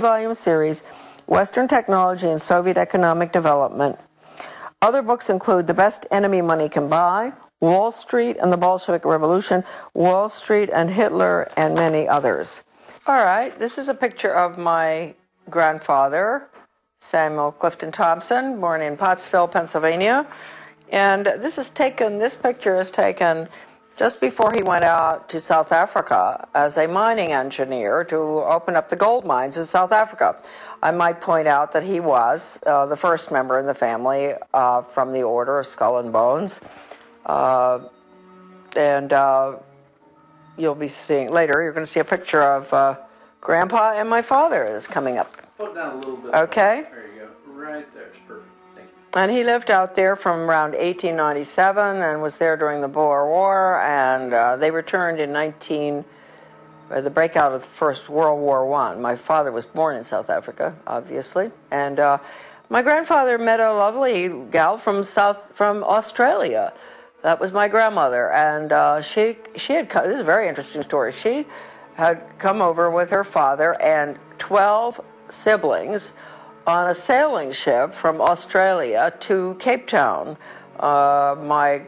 volume series, Western Technology and Soviet Economic Development. Other books include The Best Enemy Money Can Buy, Wall Street and the Bolshevik Revolution, Wall Street and Hitler, and many others. All right, this is a picture of my grandfather, Samuel Clifton Thompson, born in Pottsville, Pennsylvania. And this picture is taken just before he went out to South Africa as a mining engineer to open up the gold mines in South Africa. I might point out that he was the first member in the family from the Order of Skull and Bones. You'll be seeing later, you're going to see a picture of Grandpa and my father is coming up. Put it down a little bit. Okay. There you go. Right there. It's perfect. Thank you. And he lived out there from around 1897 and was there during the Boer War, and they returned in the breakout of the First World War I. My father was born in South Africa, obviously, and my grandfather met a lovely gal from Australia. That was my grandmother, and she had come, this is a very interesting story. She had come over with her father and 12 siblings on a sailing ship from Australia to Cape Town. My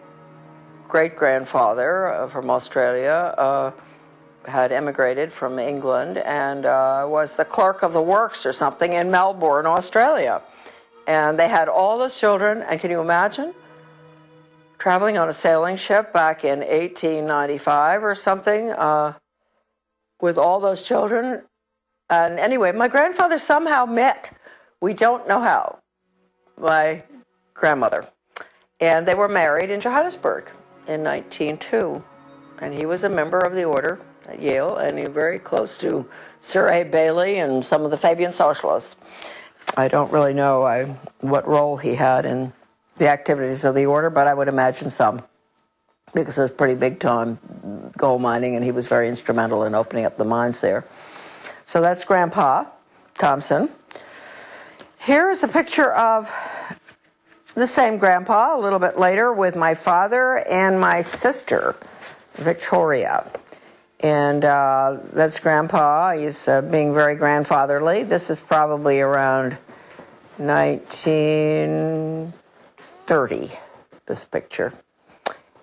great-grandfather from Australia had emigrated from England and was the clerk of the works or something in Melbourne, Australia. And they had all those children, and can you imagine? Traveling on a sailing ship back in 1895 or something with all those children. And anyway, my grandfather somehow met, we don't know how, my grandmother. And they were married in Johannesburg in 1902. And he was a member of the Order at Yale, and he was very close to Sir A. Bailey and some of the Fabian socialists. I don't really know what role he had in the activities of the Order, but I would imagine some, because it was pretty big time gold mining, and he was very instrumental in opening up the mines there. So that's Grandpa Thompson. Here is a picture of the same Grandpa a little bit later with my father and my sister, Victoria. And that's Grandpa. He's being very grandfatherly. This is probably around 1930, this picture.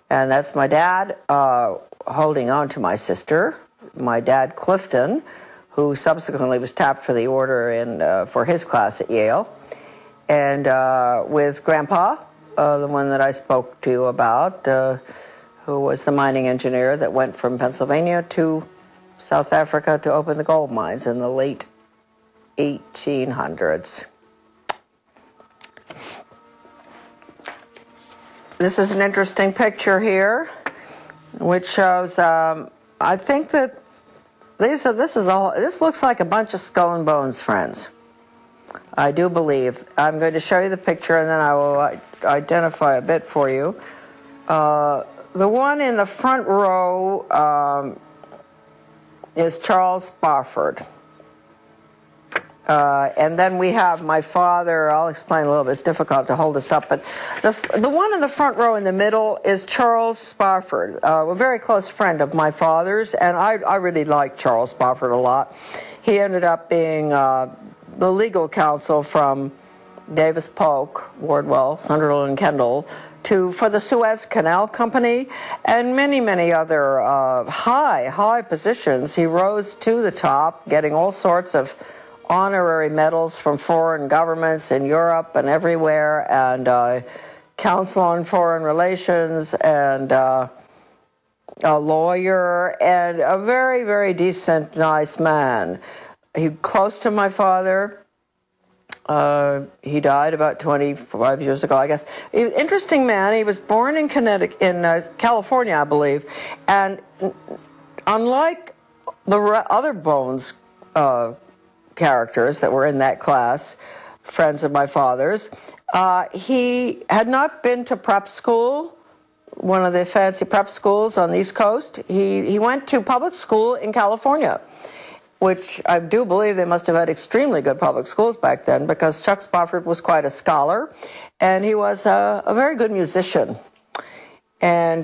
And that's my dad holding on to my sister, my dad Clifton, who subsequently was tapped for the Order for his class at Yale. And with Grandpa, the one that I spoke to you about, who was the mining engineer that went from Pennsylvania to South Africa to open the gold mines in the late 1800s. This is an interesting picture here, which shows, I think that this looks like a bunch of skull and bones friends. I do believe. I'm going to show you the picture and then I will identify a bit for you. The one in the front row is Charles Spofford. And then we have my father. I'll explain a little bit. It's difficult to hold this up. But the one in the front row in the middle is Charles Spofford, a very close friend of my father's. And I really like Charles Spofford a lot. He ended up being the legal counsel from Davis Polk, Wardwell, Sunderland, and Kendall, for the Suez Canal Company and many, many other high positions. He rose to the top, getting all sorts of honorary medals from foreign governments in Europe and everywhere, and counsel on foreign relations, and a lawyer, and a very, very decent, nice man. He close to my father. He died about 25 years ago, I guess. Interesting man. He was born in California, I believe. And unlike the other Bones characters that were in that class, friends of my father's, he had not been to prep school, one of the fancy prep schools on the East Coast. He went to public school in California, which I do believe they must have had extremely good public schools back then, because Chuck Spofford was quite a scholar, and he was a very good musician. And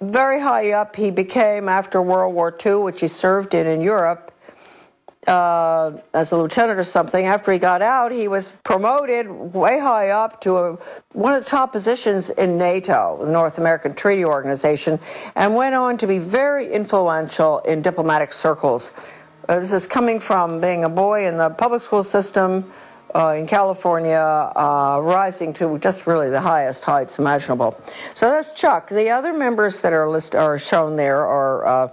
very high up, he became, after World War II, which he served in Europe, as a lieutenant or something. After he got out, he was promoted way high up to one of the top positions in NATO, the North American Treaty Organization, and went on to be very influential in diplomatic circles. This is coming from being a boy in the public school system in California, rising to just really the highest heights imaginable. So that's Chuck. The other members that are shown there are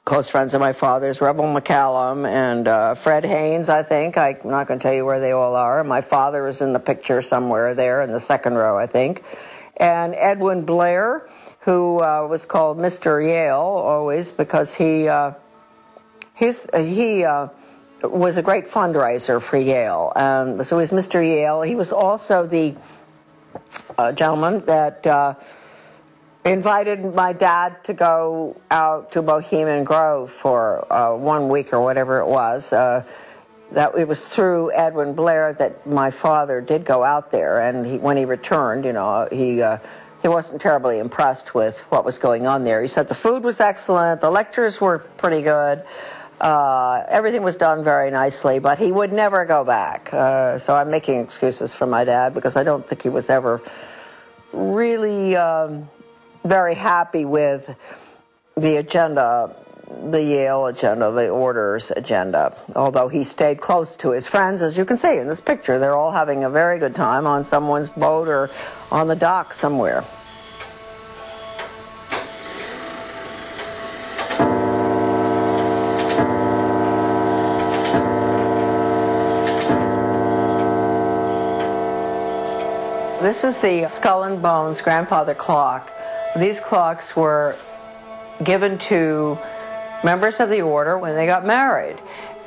close friends of my father's, Rebel McCallum and Fred Haynes, I think. I'm not going to tell you where they all are. My father is in the picture somewhere there in the second row, I think. And Edwin Blair, who was called Mr. Yale always because he was a great fundraiser for Yale. So he was Mr. Yale. He was also the gentleman that invited my dad to go out to Bohemian Grove for 1 week or whatever it was. That it was through Edwin Blair that my father did go out there, and when he returned, he wasn't terribly impressed with what was going on there. He said the food was excellent, the lectures were pretty good, everything was done very nicely, but he would never go back. So I'm making excuses for my dad because I don't think he was ever really very happy with the agenda, the Yale agenda, the orders agenda, although he stayed close to his friends. As you can see in this picture, they're all having a very good time on someone's boat or on the dock somewhere. This is the Skull and Bones grandfather clock. These clocks were given to members of the order when they got married.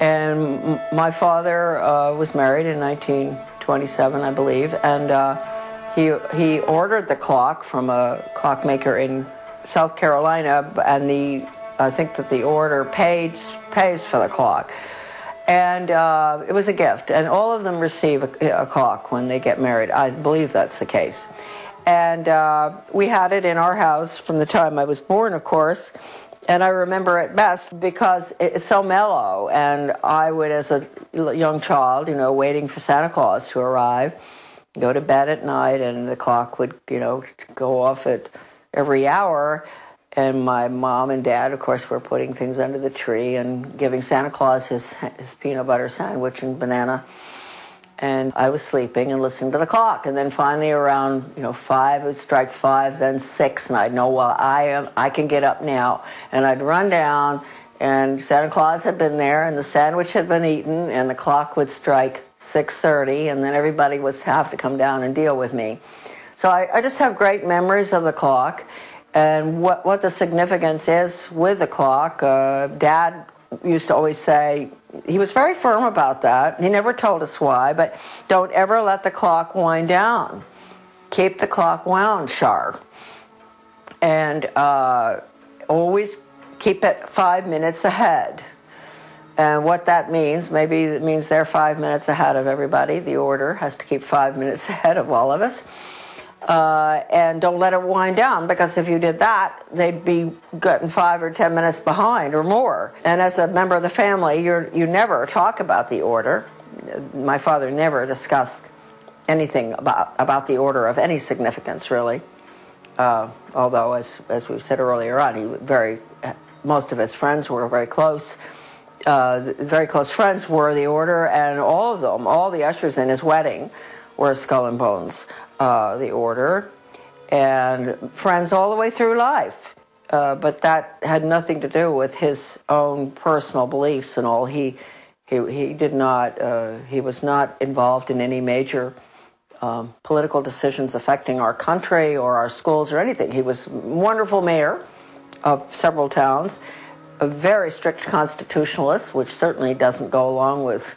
And my father was married in 1927, I believe, and he ordered the clock from a clockmaker in South Carolina, and I think that the order pays for the clock. And it was a gift, and all of them receive a clock when they get married. I believe that's the case. And we had it in our house from the time I was born, of course, and I remember it best because it's so mellow, and I would, as a young child, waiting for Santa Claus to arrive, go to bed at night, and the clock would, go off at every hour. And my mom and dad, of course, were putting things under the tree and giving Santa Claus his peanut butter sandwich and banana. And I was sleeping and listening to the clock. And then finally around, 5, it would strike 5, then 6. And I'd know, well, I can get up now. And I'd run down, and Santa Claus had been there, and the sandwich had been eaten, and the clock would strike 6:30, and then everybody would have to come down and deal with me. So I just have great memories of the clock. And what the significance is with the clock, Dad used to always say, he was very firm about that. He never told us why, but don't ever let the clock wind down. Keep the clock wound sharp. And always keep it 5 minutes ahead. And what that means, maybe it means they're 5 minutes ahead of everybody. The order has to keep 5 minutes ahead of all of us. And don't let it wind down, because if you did that, they'd be getting 5 or 10 minutes behind or more. And as a member of the family, you never talk about the order. My father never discussed anything about the order of any significance, really. Although, as we said earlier on, most of his friends were very close. Very close friends were the order, and all of them, all the ushers in his wedding, were Skull and Bones. The order, and friends all the way through life. But that had nothing to do with his own personal beliefs and all. He did not. He was not involved in any major political decisions affecting our country or our schools or anything. He was a wonderful mayor of several towns, a very strict constitutionalist, which certainly doesn't go along with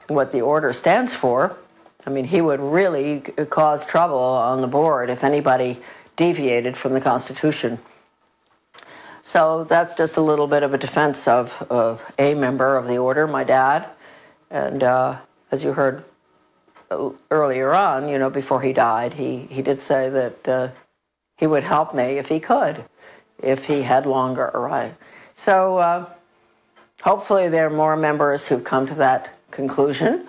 what the order stands for. I mean, he would really cause trouble on the board if anybody deviated from the Constitution. So that's just a little bit of a defense of a member of the order, my dad. And as you heard earlier on, before he died, he did say that he would help me if he could, if he had longer, right? So hopefully there are more members who've come to that conclusion,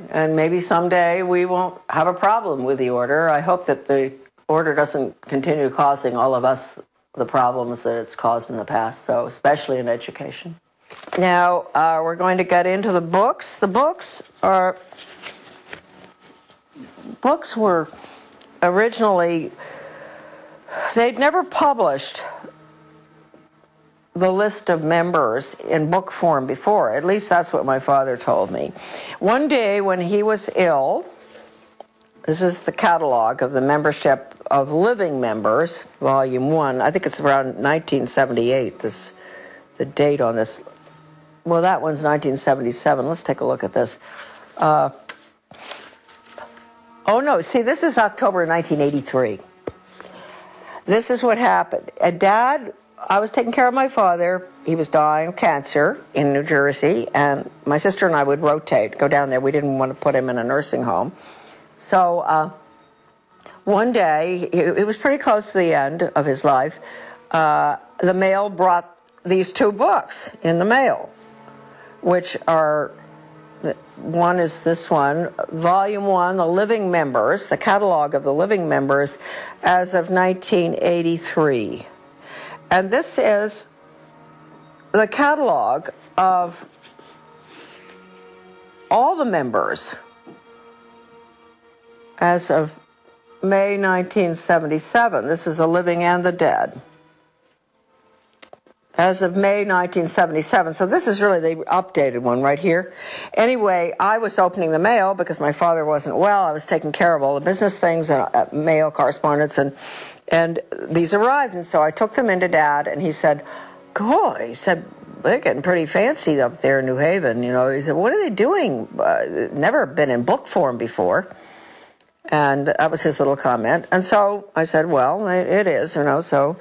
and maybe someday we won't have a problem with the order. I hope that the order doesn't continue causing all of us the problems that it's caused in the past, though, especially in education. Now, we're going to get into the books. The books were originally, they'd never published the list of members in book form before. At least that's what my father told me. One day when he was ill, this is the catalog of the membership of living members, volume 1. I think it's around 1978, the date on this. Well, that one's 1977. Let's take a look at this. Oh, no, see, this is October 1983. This is what happened. Dad, I was taking care of my father. He was dying of cancer in New Jersey, and my sister and I would rotate, go down there. We didn't want to put him in a nursing home. So one day, it was pretty close to the end of his life, the mail brought these 2 books in the mail, which are, one is this one, Volume 1, The Living Members, the catalog of the living members as of 1983. And this is the catalog of all the members as of May 1977. This is the living and the dead. As of May 1977. So this is really the updated one right here. Anyway, I was opening the mail because my father wasn't well. I was taking care of all the business things and mail correspondence, and these arrived. And so I took them into Dad, and he said, "Cool." He said, "They're getting pretty fancy up there in New Haven." You know, he said, "What are they doing? Never been in book form before." And that was his little comment. And so I said, "Well, it is, you know." So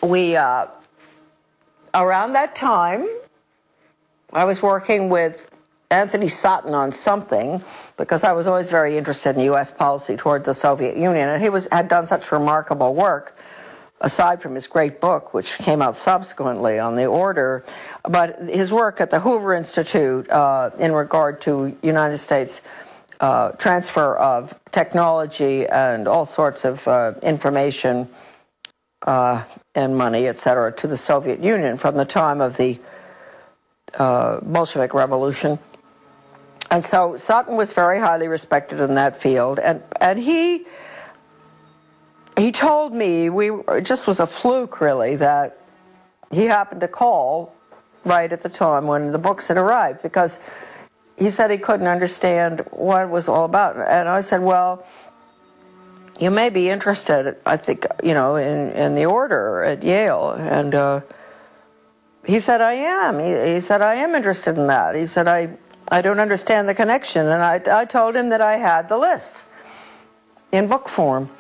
we, around that time, I was working with Anthony Sutton on something, because I was always very interested in U.S. policy towards the Soviet Union, and he had done such remarkable work, aside from his great book, which came out subsequently on the order, but his work at the Hoover Institute in regard to United States transfer of technology and all sorts of information and money, etc., to the Soviet Union from the time of the Bolshevik Revolution. And so Sutton was very highly respected in that field, and he told me, it just was a fluke really, that he happened to call right at the time when the books had arrived, because he said he couldn't understand what it was all about. And I said, "Well, you may be interested, I think, you know, in the order at Yale." And he said, "I am." He said, "I am interested in that." He said, I don't understand the connection. And I told him that I had the lists in book form.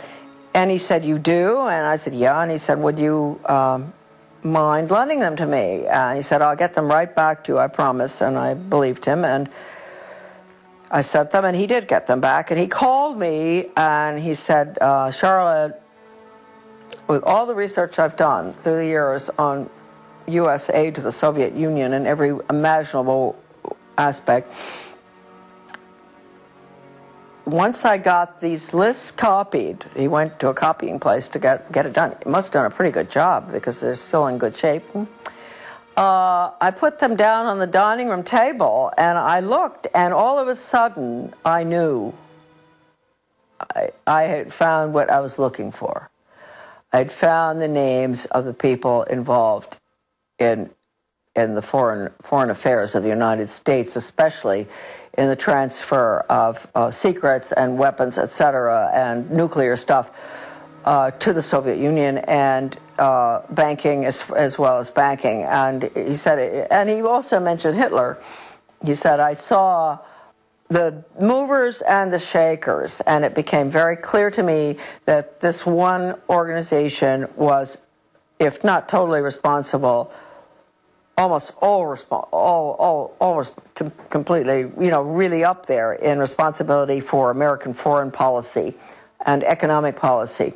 And he said, "You do?" And I said, "Yeah." And he said, "Would you mind lending them to me?" And he said, "I'll get them right back to you, I promise." And I believed him, and I sent them, and he did get them back. And he called me, and he said, "Charlotte, with all the research I've done through the years on U.S. aid to the Soviet Union in every imaginable aspect, once I got these lists copied," he went to a copying place to get it done. He must have done a pretty good job, because they're still in good shape. I put them down on the dining room table, and I looked, and all of a sudden I knew I had found what I was looking for. I'd found the names of the people involved in the foreign affairs of the United States, especially in the transfer of secrets and weapons, etc., and nuclear stuff to the Soviet Union, and banking as well as banking. And he said, and he also mentioned Hitler. He said, "I saw the movers and the shakers, and it became very clear to me that this one organization was, if not totally responsible, almost completely, you know, really up there in responsibility for American foreign policy and economic policy."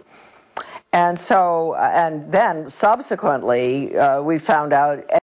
And so, and then subsequently, we found out